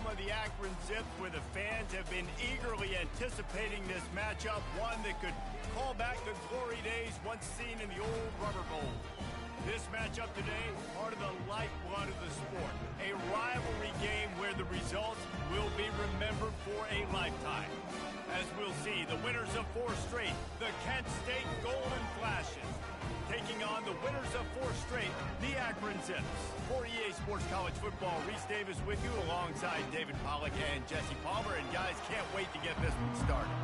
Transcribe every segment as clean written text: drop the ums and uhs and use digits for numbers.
of the Akron Zips, where the fans have been eagerly anticipating this matchup, one that could call back the glory days once seen in the old rubber bowl. This matchup today, part of the lifeblood of the sport, a rivalry game where the results will be remembered for a lifetime. As we'll see, the winners of 4 straight, the Kent State Golden Flashes, taking on the winners of 4 straight, the Akron Zips. For EA Sports College Football, Reese Davis with you alongside David Pollack and Jesse Palmer. And guys, can't wait to get this one started.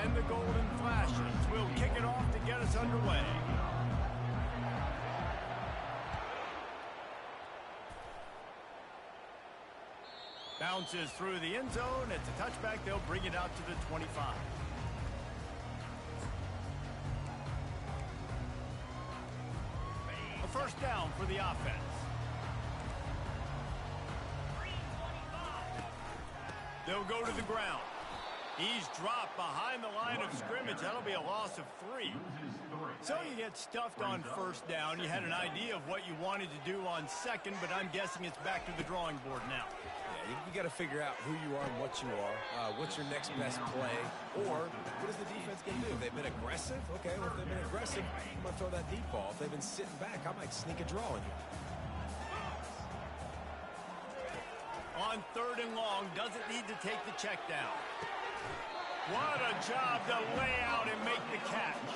And the Golden Flashes will kick it off to get us underway. Bounces through the end zone. It's a touchback. They'll bring it out to the 25. A first down for the offense. They'll go to the ground. He's dropped behind the line of scrimmage. That'll be a loss of 3. So you get stuffed on first down. You had an idea of what you wanted to do on second, but I'm guessing it's back to the drawing board now. Yeah, you got to figure out who you are and what you are. What's your next best play? Or what is the defense going to do? If they've been aggressive, okay, well, if they've been aggressive, I'm going to throw that deep ball. If they've been sitting back, I might sneak a draw in here. On 3rd and long, doesn't need to take the check down. What a job to lay out and make the catch.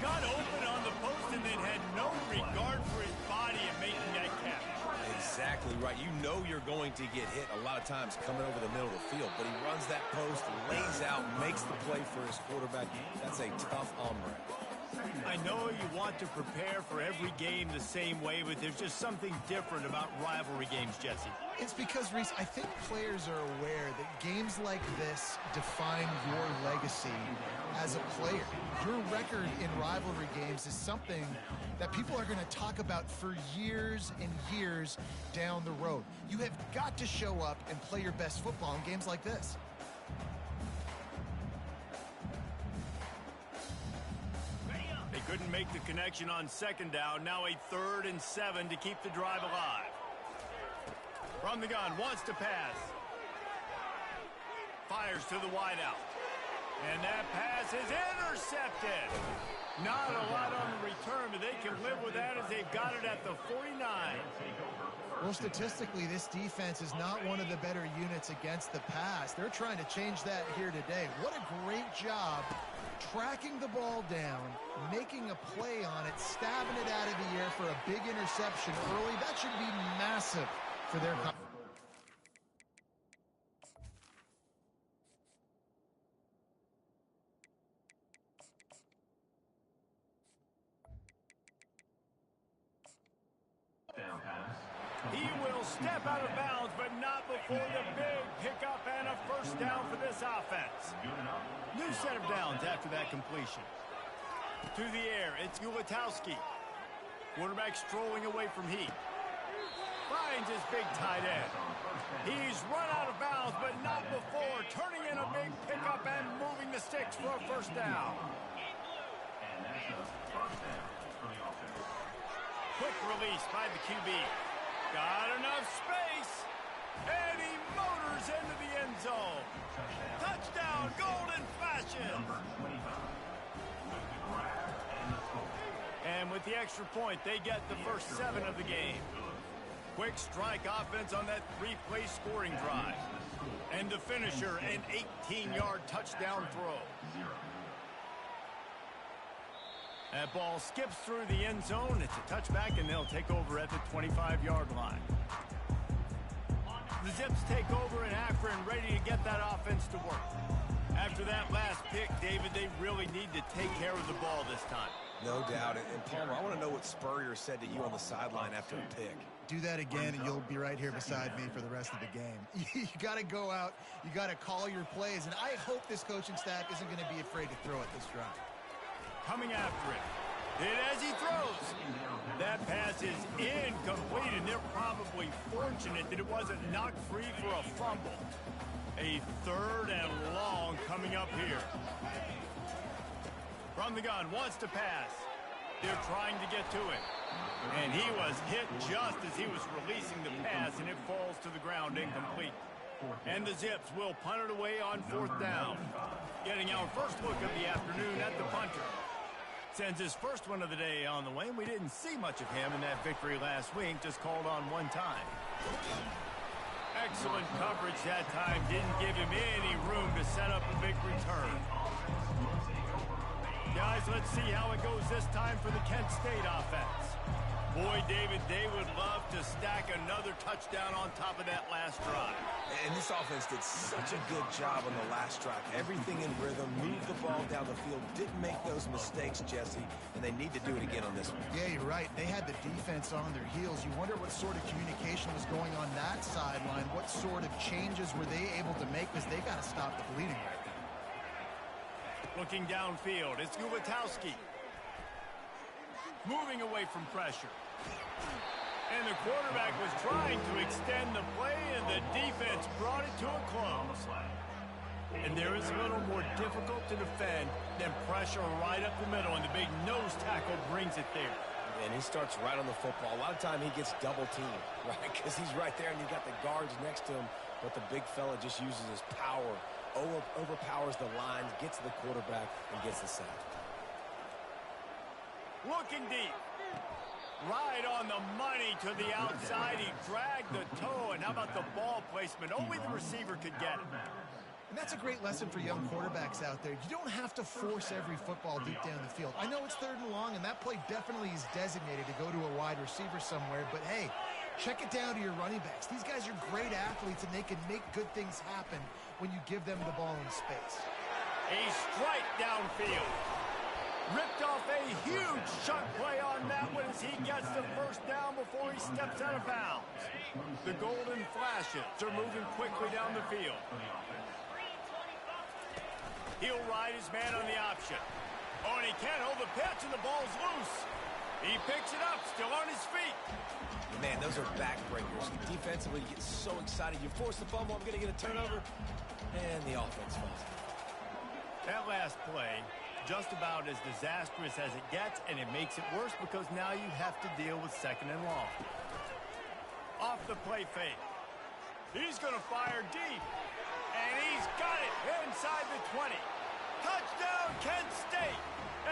Got open on the post and then had no regard for his body in making that catch. Exactly right. You know you're going to get hit a lot of times coming over the middle of the field, but he runs that post, lays out, makes the play for his quarterback. That's a tough hombre. I know you want to prepare for every game the same way, but there's just something different about rivalry games, Jesse. It's because, Reese, I think players are aware that games like this define your legacy as a player. Your record in rivalry games is something that people are going to talk about for years and years down the road. You have got to show up and play your best football in games like this. They couldn't make the connection on 2nd down. Now a 3rd and 7 to keep the drive alive. From the gun, wants to pass. Fires to the wideout. And that pass is intercepted. Not a lot on the return, but they can live with that as they've got it at the 49. Well, statistically, this defense is not one of the better units against the pass. They're trying to change that here today. What a great job tracking the ball down, making a play on it, stabbing it out of the air for a big interception early. That should be massive for their company. He will step out of bounds, but not before the big pickup and a first down for this offense. New set of downs after that completion. To the air, it's Ulatowski. Quarterback strolling away from Heat. Finds his big tight end. He's run out of bounds, but not before turning in a big pickup and moving the sticks for a first down. Quick release by the QB. Got enough space. And he motors into the end zone. Touchdown, Golden Flashes. And with the extra point, they get the first 7 of the game. Quick strike offense on that 3-play scoring drive. And the finisher, an 18-yard touchdown throw. That ball skips through the end zone. It's a touchback, and they'll take over at the 25-yard line. The Zips take over in Akron, ready to get that offense to work. After that last pick, David, they really need to take care of the ball this time. No doubt. And Palmer, I want to know what Spurrier said to you on the sideline after a pick. Do that again, and you'll be right here beside me for the rest of the game. You got to go out. You got to call your plays, and I hope this coaching staff isn't going to be afraid to throw it this drive. Coming after it. And as he throws, that pass is incomplete, and they're probably fortunate that it wasn't knocked free for a fumble. A 3rd and long coming up here. From the gun, wants to pass. They're trying to get to it. And he was hit just as he was releasing the pass, and it falls to the ground incomplete. And the Zips will punt it away on 4th down. Getting our first look of the afternoon at the punter. Sends his first one of the day on the way. We didn't see much of him in that victory last week, just called on one time. Excellent coverage that time. Didn't give him any room to set up a big return. Guys, let's see how it goes this time for the Kent State offense. Boy, David, they would love to stack another touchdown on top of that last drive. And this offense did such a good job on the last drive. Everything in rhythm, moved the ball down the field, didn't make those mistakes, Jesse, and they need to do it again on this one. Yeah, you're right. They had the defense on their heels. You wonder what sort of communication was going on that sideline. What sort of changes were they able to make, because they got to stop the bleeding right now. Looking downfield, it's Gubitowski. Moving away from pressure. And the quarterback was trying to extend the play, and the defense brought it to a close. And there is a little more difficult to defend than pressure right up the middle, and the big nose tackle brings it there. And he starts right on the football. A lot of time he gets double teamed, right? Because he's right there, and you got the guards next to him, but the big fella just uses his power, overpowers the line, gets to the quarterback, and gets the sack. Looking deep. Right on the money to the outside. He dragged the toe, and how about the ball placement? Only the receiver could get it. And that's a great lesson for young quarterbacks out there. You don't have to force every football deep down the field. I know it's 3rd and long, and that play definitely is designated to go to a wide receiver somewhere, but hey, check it down to your running backs. These guys are great athletes, and they can make good things happen when you give them the ball in space. A strike downfield. Ripped off a huge chunk play on that one as he gets the first down before he steps out of bounds. The golden flashes are moving quickly down the field. He'll ride his man on the option. Oh, and he can't hold the pitch, and the ball's loose. He picks it up, still on his feet. Man, those are backbreakers. Defensively, you get so excited. You force the fumble, I'm going to get a turnover, and the offense falls. That last play, just about as disastrous as it gets, and it makes it worse because now you have to deal with 2nd and long. Off the play fake. He's going to fire deep, and he's got it inside the 20. Touchdown, Kent State!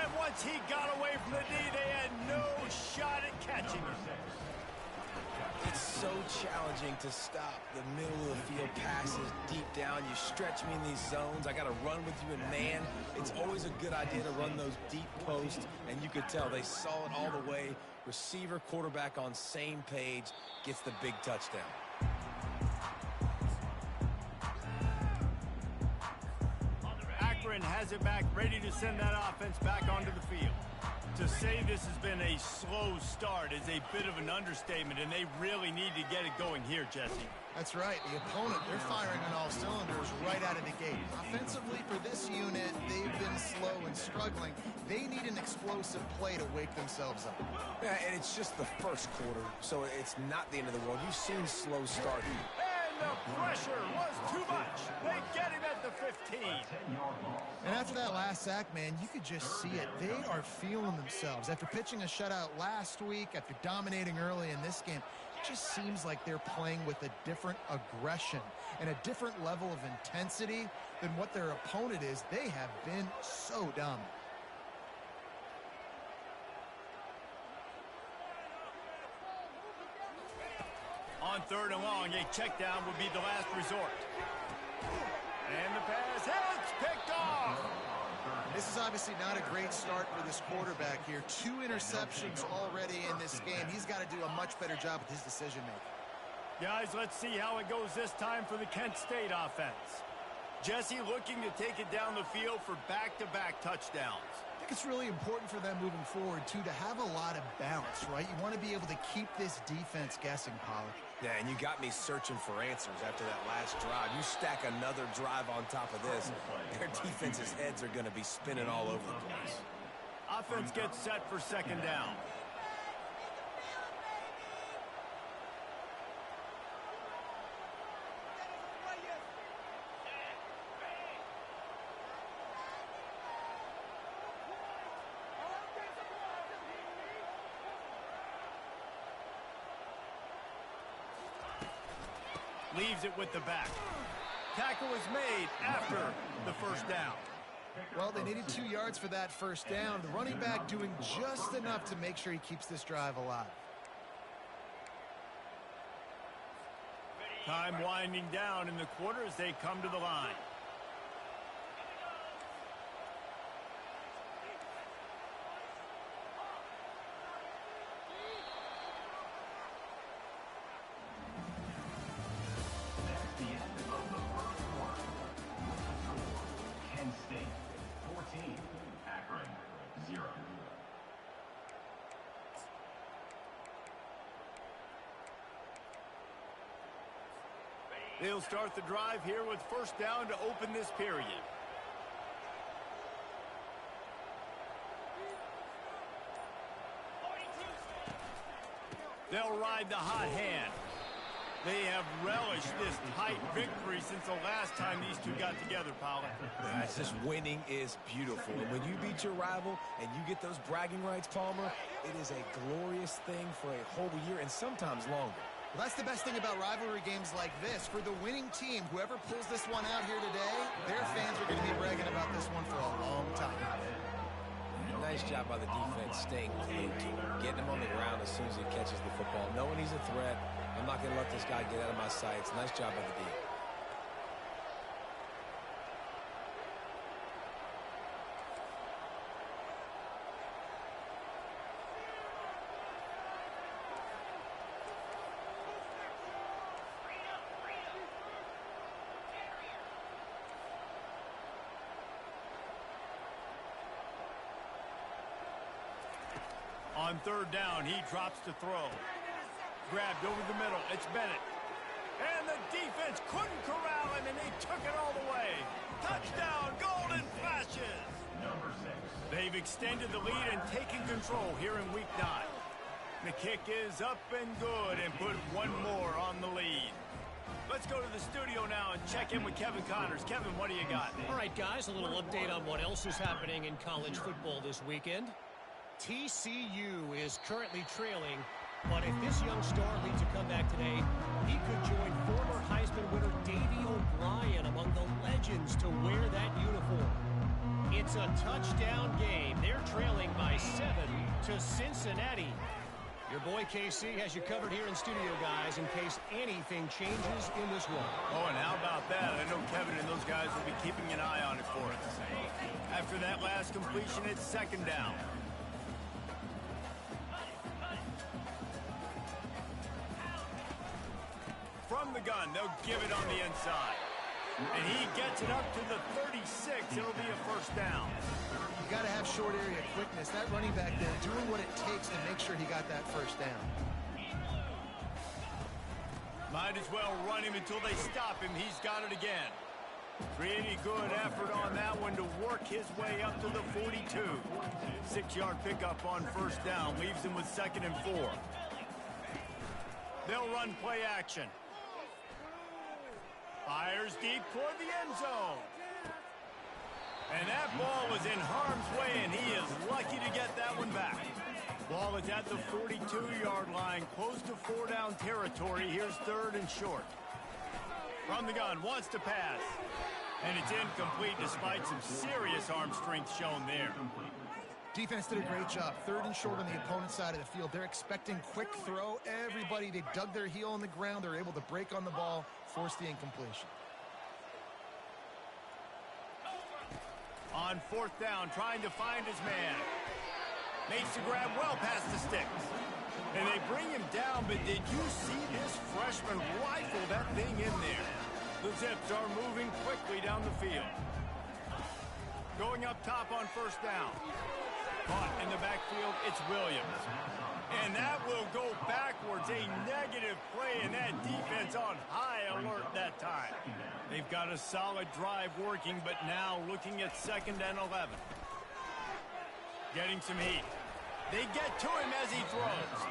And once he got away from the knee, they had no shot at catching him. It's so challenging to stop the middle of the field passes deep down. You stretch me in these zones. I got to run with you in man. It's always a good idea to run those deep posts, and you could tell they saw it all the way. Receiver, quarterback on same page, gets the big touchdown. Akron has it back, ready to send that offense back onto the field. To say this has been a slow start is a bit of an understatement, and they really need to get it going here, Jesse. That's right. The opponent, they're firing on all cylinders right out of the gate. Offensively, for this unit, they've been slow and struggling. They need an explosive play to wake themselves up. Yeah, and it's just the first quarter, so it's not the end of the world. You've seen slow start. And the pressure was too much. They get him at the 15. And after that last sack, man, you could just see it. They are feeling themselves. After pitching a shutout last week, after dominating early in this game, it just seems like they're playing with a different aggression and a different level of intensity than what their opponent is. They have been so dominant. On 3rd and long, a check down would be the last resort. And the pass heads picked off. This is obviously not a great start for this quarterback here. 2 interceptions already in this game. He's got to do a much better job with his decision-making. Guys, let's see how it goes this time for the Kent State offense. Jesse looking to take it down the field for back-to-back touchdowns. I think it's really important for them moving forward, too, to have a lot of balance, right? You want to be able to keep this defense guessing, Pollard. Yeah, and you got me searching for answers after that last drive. You stack another drive on top of this, their defense's heads are going to be spinning all over the place. Offense gets set for 2nd down. Leaves it with the back. Tackle was made after the first down. Well, they needed 2 yards for that first down. The running back doing just enough to make sure he keeps this drive alive. Time winding down in the quarter as they come to the line. Akron, 0. They'll start the drive here with first down to open this period. They'll ride the hot hand. They have relished this tight victory since the last time these two got together, Pollard. It's just winning is beautiful. And when you beat your rival and you get those bragging rights, Palmer, it is a glorious thing for a whole year and sometimes longer. Well, that's the best thing about rivalry games like this. For the winning team, whoever pulls this one out here today, their fans are going to be bragging about this one for a long time. Nice job by the defense staying glued to him, getting him on the ground as soon as he catches the football, knowing he's a threat. I'm not going to let this guy get out of my sights. Nice job by the D. On third down, he drops to throw. Grabbed over the middle. It's Bennett. And the defense couldn't corral him, and they took it all the way. Touchdown, Golden Flashes. Number 6. They've extended the lead and taken control here in Week 9. The kick is up and good and put one more on the lead. Let's go to the studio now and check in with Kevin Connors. Kevin, what do you got? All right, guys, a little update on what else is happening in college football this weekend. TCU is currently trailing, but if this young star leads a comeback today, he could join former Heisman winner Davey O'Brien among the legends to wear that uniform. It's a touchdown game. They're trailing by 7 to Cincinnati. Your boy KC has you covered here in studio, guys, in case anything changes in this one. Oh, and how about that? I know Kevin and those guys will be keeping an eye on it for us. After that last completion, it's second down. From the gun, they'll give it on the inside. And he gets it up to the 36. It'll be a first down. You got to have short area quickness. That running back there doing what it takes to make sure he got that first down. Might as well run him until they stop him. He's got it again. Pretty good effort on that one to work his way up to the 42. 6-yard pickup on first down. Leaves him with 2nd and 4. They'll run play action. Fires deep toward the end zone. And that ball was in harm's way, and he is lucky to get that one back. Ball is at the 42-yard line, close to 4-down territory. Here's 3rd and short. From the gun, wants to pass. And it's incomplete despite some serious arm strength shown there. Defense did a great job. 3rd and short on the opponent's side of the field. They're expecting quick throw. Everybody, they dug their heel on the ground. They're able to break on the ball, force the incompletion. On 4th down, trying to find his man. Makes the grab well past the sticks. And they bring him down, but did you see this freshman rifle that thing in there? The Zips are moving quickly down the field. Going up top on first down. Caught in the backfield, it's Williams. And that will go backwards. A negative play, and that defense on high alert that time. They've got a solid drive working, but now looking at 2nd and 11. Getting some heat. They get to him as he throws.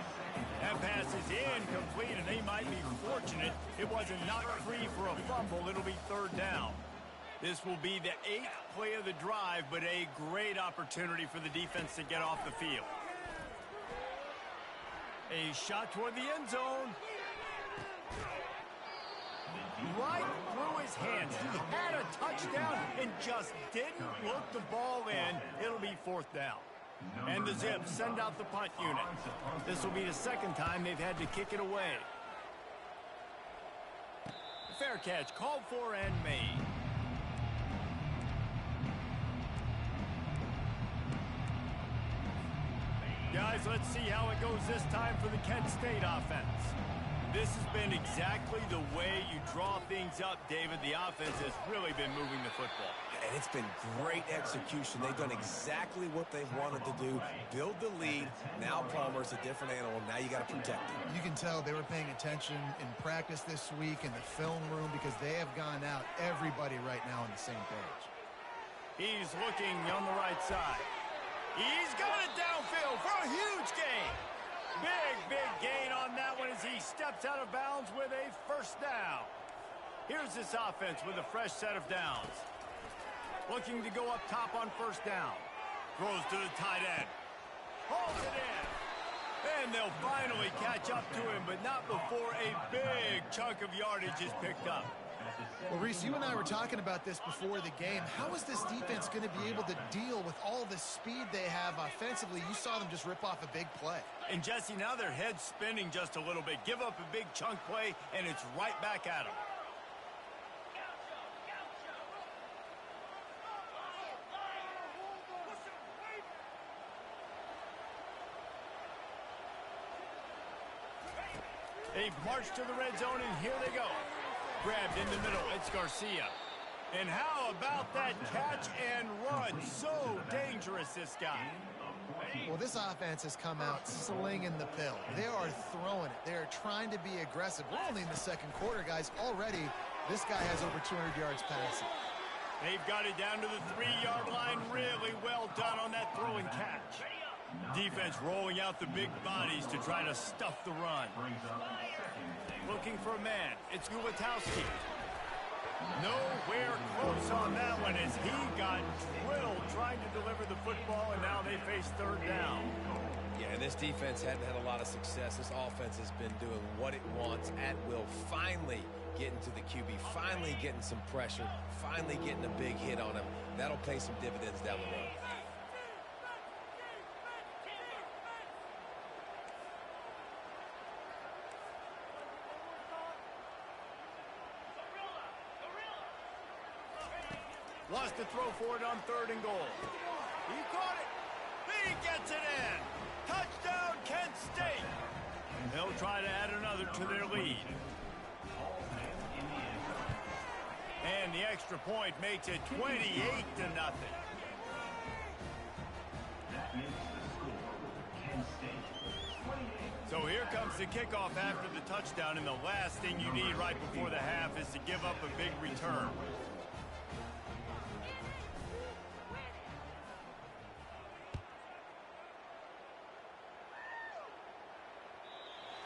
That pass is incomplete, and they might be fortunate it wasn't knocked free for a fumble. It'll be 3rd down. This will be the 8th play of the drive, but a great opportunity for the defense to get off the field. A shot toward the end zone. right through his hands. He had a touchdown and just didn't look the ball in. It'll be 4th down. And the Zips send out the punt unit. This will be the 2nd time they've had to kick it away. Fair catch called for and made. Guys, let's see how it goes this time for the Kent State offense. This has been exactly the way you draw things up, David. The offense has really been moving the football. And it's been great execution. They've done exactly what they've wanted to do. Build the lead. Now Palmer's a different animal. Now you got to protect him. You can tell they were paying attention in practice this week in the film room because they have gone out, everybody right now on the same page. He's looking on the right side. He's got it downfield for a huge gain. Big gain on that one as he steps out of bounds with a 1st down. Here's this offense with a fresh set of downs. Looking to go up top on 1st down. Throws to the tight end. Holds it in. And they'll finally catch up to him, but not before a big chunk of yardage is picked up. Well, Reese, you and I were talking about this before the game. How is this defense going to be able to deal with all the speed they have offensively? You saw them just rip off a big play. And, Jesse, now their head's spinning just a little bit. Give up a big chunk play, and it's right back at them. They march to the red zone, and here they go. Grabbed in the middle, it's Garcia. And how about that catch and run? So dangerous, this guy. Well, this offense has come out slinging the pill. They are throwing it. They are trying to be aggressive. We're only in the 2nd quarter, guys. Already, this guy has over 200 yards passing. They've got it down to the 3-yard line. Really well done on that throw and catch. Defense rolling out the big bodies to try to stuff the run. Looking for a man. It's Gulatowski. Nowhere close on that one as he got drilled trying to deliver the football, and now they face 3rd down. Yeah, and this defense hadn't had a lot of success. This offense has been doing what it wants at will. Finally getting to the QB, finally getting some pressure, finally getting a big hit on him. That'll pay some dividends down the road. Wants to throw for it on 3rd and goal. He caught it. He gets it in. Touchdown, Kent State. They'll try to add another to their lead. And the extra point makes it 28-0. So here comes the kickoff after the touchdown, and the last thing you need right before the half is to give up a big return.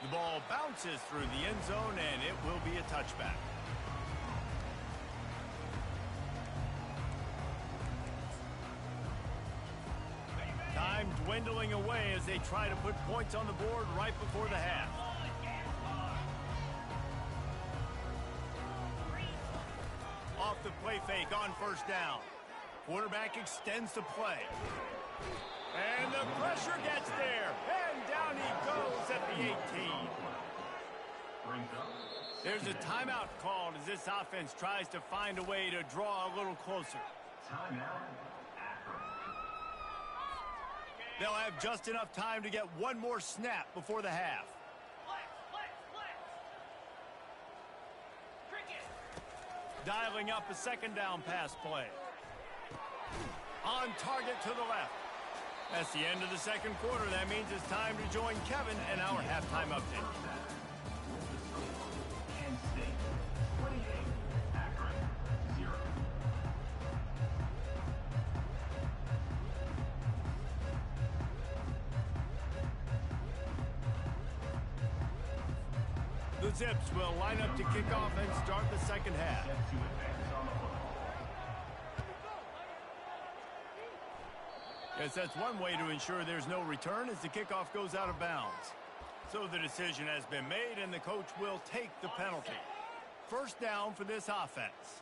The ball bounces through the end zone, and it will be a touchback. Time dwindling away as they try to put points on the board right before the half. Off the play fake on 1st down. Quarterback extends the play. And the pressure gets there. And down he goes at the 18. There's a timeout called as this offense tries to find a way to draw a little closer. Timeout, Akron. They'll have just enough time to get one more snap before the half. Dialing up a 2nd down pass play. On target to the left. That's the end of the 2nd quarter. That means it's time to join Kevin and our halftime update. Kent State 28, Akron 0. The Zips will line up to kick off and start the 2nd half. Set to advance on the football. Yes, that's one way to ensure there's no return as the kickoff goes out of bounds. So the decision has been made, and the coach will take the penalty. first down for this offense.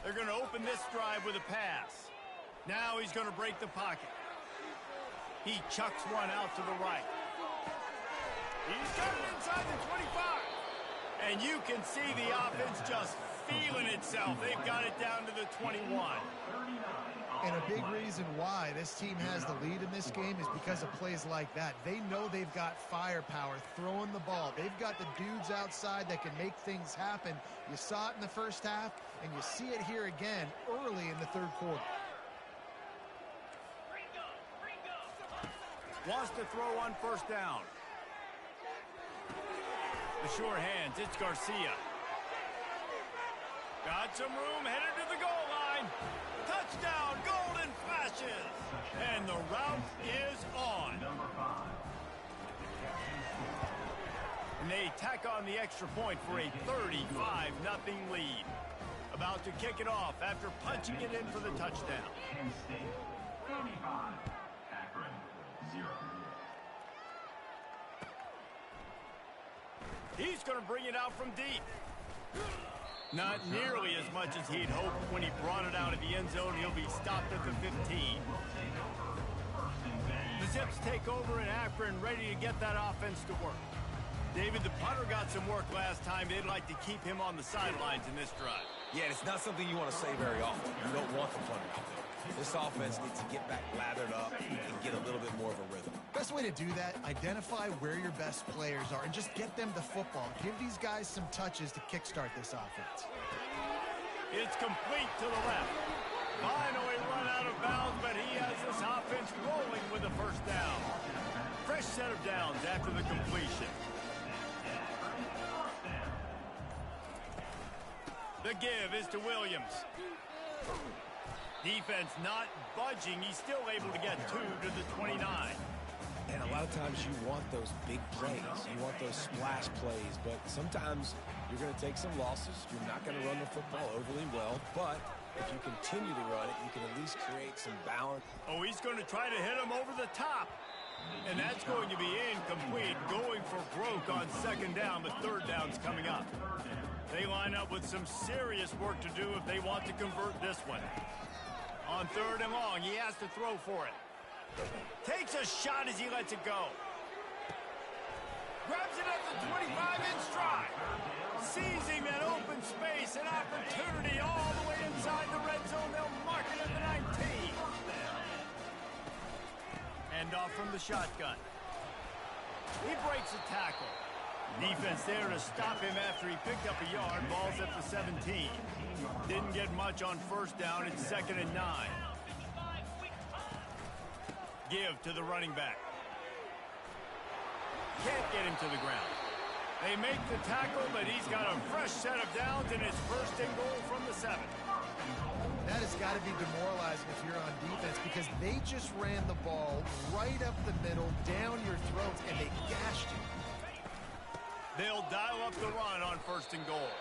They're going to open this drive with a pass. Now he's going to break the pocket. He chucks one out to the right. He's got it inside the 25. And you can see the offense just feeling itself. They've got it down to the 21. And a big reason why this team has the lead in this game is because of plays like that. They know they've got firepower throwing the ball. They've got the dudes outside that can make things happen. You saw it in the first half, and you see it here again early in the third quarter. Wants to throw on first down. The sure hands, it's Garcia. Got some room, headed to the goal line. Touchdown, golden flashes. And the route is on. And they tack on the extra point for a 35-0 lead. About to kick it off after punching it in for the touchdown. Penn State 35. Akron 0. He's going to bring it out from deep. Not nearly as much as he'd hoped when he brought it out of the end zone. He'll be stopped at the 15. The Zips take over in Akron, ready to get that offense to work. David, the punter got some work last time. They'd like to keep him on the sidelines in this drive. Yeah, it's not something you want to say very often. You don't want the punter out there. This offense needs to get back lathered up and get a little bit more of a rhythm. Best way to do that, identify where your best players are and just get them the football. Give these guys some touches to kickstart this offense. It's complete to the left. Finally run out of bounds, but he has this offense rolling with a first down. Fresh set of downs after the completion. The give is to Williams. Defense not budging. He's still able to get 2 to the 29. And a lot of times you want those big plays. You want those splash plays. But sometimes you're going to take some losses. You're not going to run the football overly well. But if you continue to run it, you can at least create some balance. Oh, he's going to try to hit him over the top. And that's going to be incomplete. Going for broke on second down, but third down's coming up. They line up with some serious work to do if they want to convert this one. On third and long, he has to throw for it. Takes a shot as he lets it go. Grabs it at the 25 in stride. Seizing that open space, an opportunity all the way inside the red zone. They'll mark it at the 19. Hand off from the shotgun. He breaks a tackle. Defense there to stop him after he picked up a yard. Ball's at the 17. Didn't get much on first down. It's 2nd and 9. Give to the running back. Can't get him to the ground. They make the tackle, but he's got a fresh set of downs, and it's 1st and goal from the 7. That has got to be demoralizing if you're on defense because they just ran the ball right up the middle, down your throats, and they gashed you. They'll dial up the run on 1st and goal.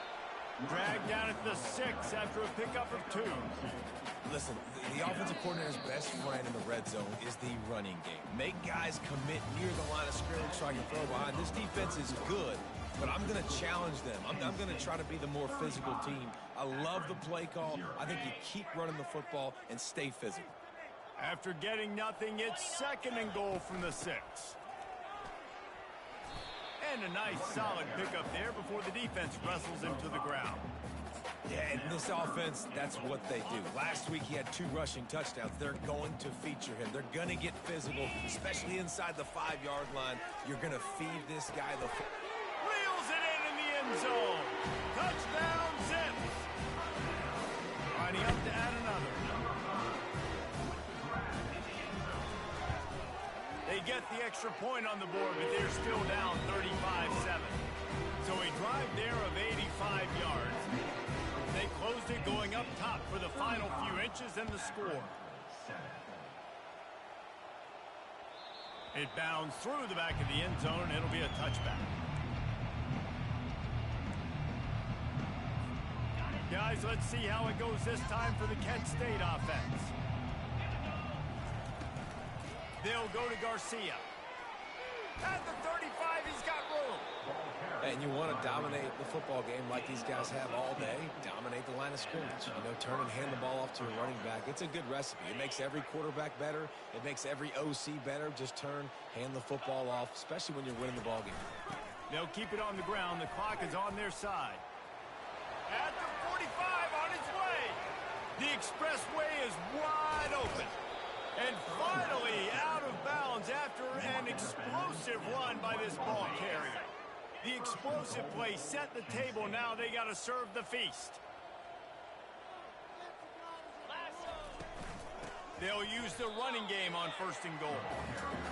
Dragged down at the 6 after a pickup of 2. Listen, the offensive coordinator's best friend in the red zone is the running game. Make guys commit near the line of scrimmage so I can throw behind. This defense is good, but I'm going to challenge them. I'm going to try to be the more physical team. I love the play call. I think you keep running the football and stay physical. After getting nothing, it's 2nd and goal from the 6. And a nice solid pickup there before the defense wrestles him to the ground. Yeah, and this offense, that's what they do. Last week he had 2 rushing touchdowns. They're going to feature him. They're going to get physical, especially inside the 5-yard line. You're going to feed this guy the Reels it in the end zone. Touchdown, Zips. Lining up to add another. They get the extra point on the board, but they're still down 35-7. So a drive there of 85 yards. They closed it going up top for the final few inches and the score. It bounds through the back of the end zone. It'll be a touchback. Guys, let's see how it goes this time for the Kent State offense. They'll go to Garcia. At the 35, he's got room. And you want to dominate the football game like these guys have all day. Dominate the line of scrimmage. You know, turn and hand the ball off to a running back. It's a good recipe. It makes every quarterback better. It makes every OC better. Just turn, hand the football off, especially when you're winning the ball game. They'll keep it on the ground. The clock is on their side. At the 45, on its way. The expressway is wide open. And finally out of bounds after an explosive run by this ball carrier. The explosive play set the table. Now they got to serve the feast. They'll use the running game on 1st and goal.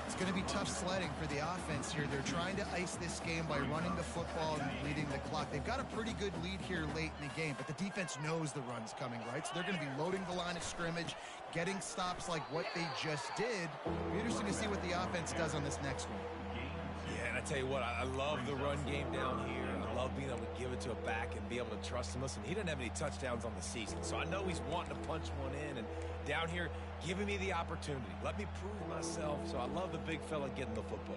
It's going to be tough sledding for the offense here. They're trying to ice this game by running the football and leading the clock. They've got a pretty good lead here late in the game, but the defense knows the run's coming, right? So they're going to be loading the line of scrimmage, getting stops like what they just did. It'll be interesting to see what the offense does on this next one. Yeah, and I tell you what, I love the run game down here. I love being able to give it to a back and be able to trust him. Listen, he doesn't have any touchdowns on the season, so I know he's wanting to punch one in. And down here, giving me the opportunity. Let me prove myself, so I love the big fella getting the football.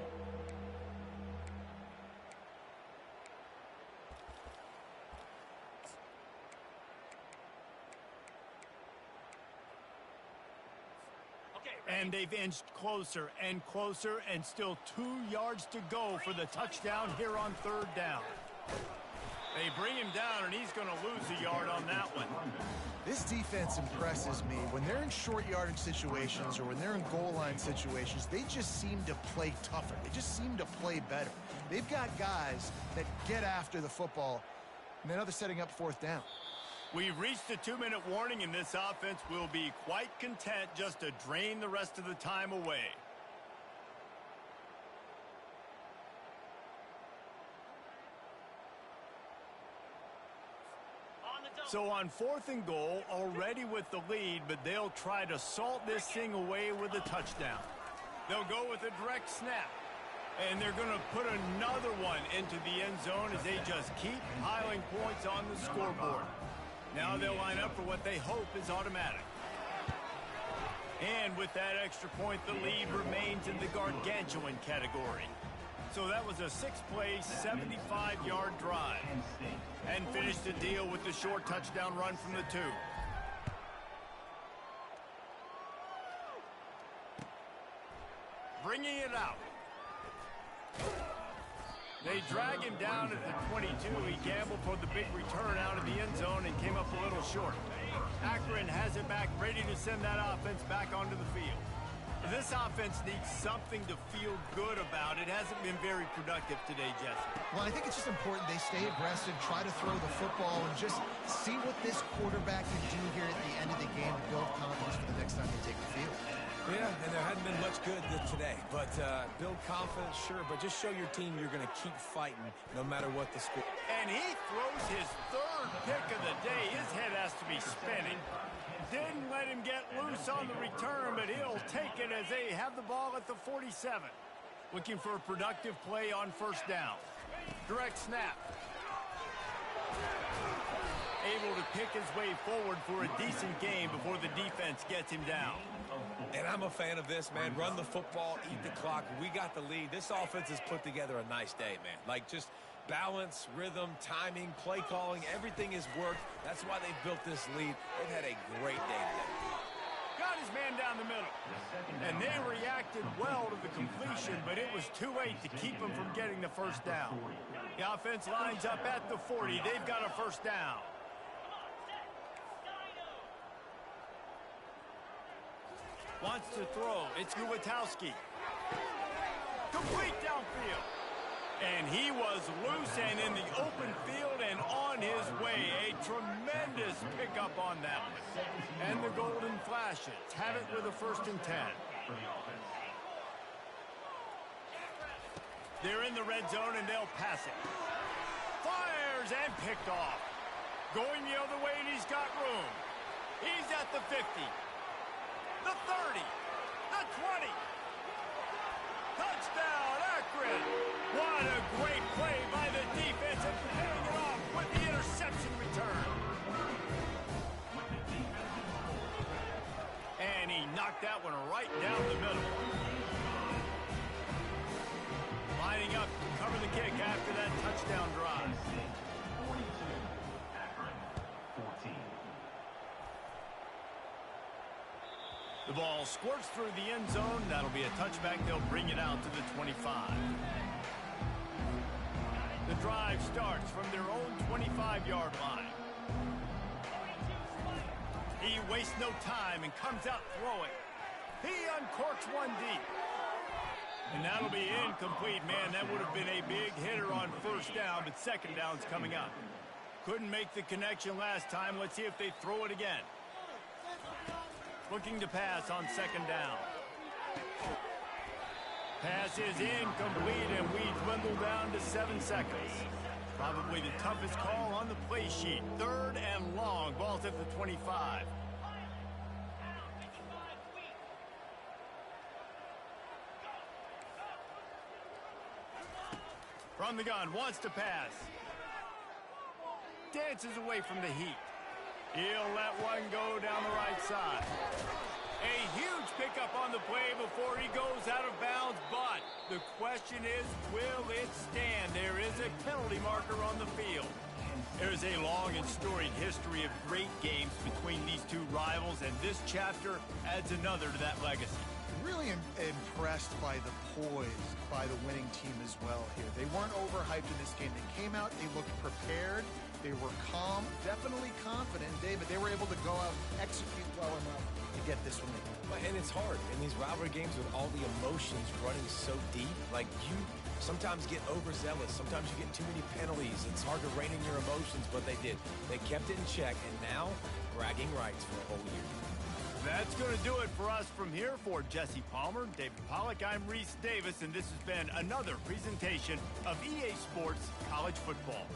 And they've inched closer and closer, and still 2 yards to go for the touchdown here on 3rd down. They bring him down, and he's going to lose a yard on that one. This defense impresses me. When they're in short yardage situations or when they're in goal line situations, they just seem to play tougher. They just seem to play better. They've got guys that get after the football, and now they're setting up 4th down. We've reached the 2-minute warning, and this offense will be quite content just to drain the rest of the time away. So on 4th and goal, already with the lead, but they'll try to salt this thing away with a touchdown. They'll go with a direct snap, and they're going to put another one into the end zone as they just keep piling points on the scoreboard. Now they'll line up for what they hope is automatic. And with that extra point, the lead remains in the gargantuan category. So that was a 6-play, 75-yard drive. And finished the deal with the short touchdown run from the 2. Bringing it out. They drag him down at the 22. He gambled for the big return out of the end zone and came up a little short. Akron has it back, ready to send that offense back onto the field. This offense needs something to feel good about. It hasn't been very productive today, Jesse. Well, I think it's just important they stay aggressive, try to throw the football, and just see what this quarterback can do here at the end of the game to build confidence for the next time they take the field. Yeah, and there hadn't been much good today. But build confidence, sure, but just show your team you're going to keep fighting no matter what the score. And he throws his 3rd pick of the day. His head has to be spinning. Didn't let him get loose on the return, but he'll take it as they have the ball at the 47. Looking for a productive play on 1st down. Direct snap. Able to pick his way forward for a decent game before the defense gets him down. And I'm a fan of this, man. Run the football, eat the clock. We got the lead. This offense has put together a nice day, man. Like, just balance, rhythm, timing, play calling, everything has worked. That's why they've built this lead. They've had a great day today. Got his man down the middle. And they reacted well to the completion, but it was too late to keep him from getting the 1st down. The offense lines up at the 40. They've got a 1st down. Wants to throw. It's Guwatowski. Complete downfield. And he was loose and in the open field and on his way. A tremendous pickup on that one. And the golden flashes have it with a 1st and 10. They're in the red zone and they'll pass it. Fires and picked off. Going the other way and he's got room. He's at the 50. The 30, the 20. Touchdown, Akron. What a great play by the defense and paying it off with the interception return. And he knocked that one right down the middle. up to cover the kick after that touchdown drive. 42, Akron 14. The ball squirts through the end zone. That'll be a touchback. They'll bring it out to the 25. The drive starts from their own 25-yard line. He wastes no time and comes out throwing. He uncorks one deep. And that'll be incomplete. Man, that would have been a big hitter on first down, but second down's coming up. Couldn't make the connection last time. Let's see if they throw it again. Looking to pass on second down. Pass is incomplete, and we dwindle down to 7 seconds. Probably the toughest call on the play sheet. Third and long. Ball's at the 25. From the gun, wants to pass. Dances away from the heat. He'll let one go down the right side. A huge pickup on the play before he goes out of bounds, but the question is, will it stand? There is a penalty marker on the field. There's a long and storied history of great games between these two rivals, and this chapter adds another to that legacy. Really impressed by the poise by the winning team as well here. They weren't overhyped in this game. They came out, they looked prepared, they were calm, definitely confident. David, they were able to go out and execute well enough to get this one. And it's hard in these rivalry games with all the emotions running so deep. Like, you sometimes get overzealous. Sometimes you get too many penalties. It's hard to rein in your emotions, but they did. They kept it in check, and now bragging rights for a whole year. That's going to do it for us from here. For Jesse Palmer, David Pollack, I'm Reese Davis, and this has been another presentation of EA Sports College Football.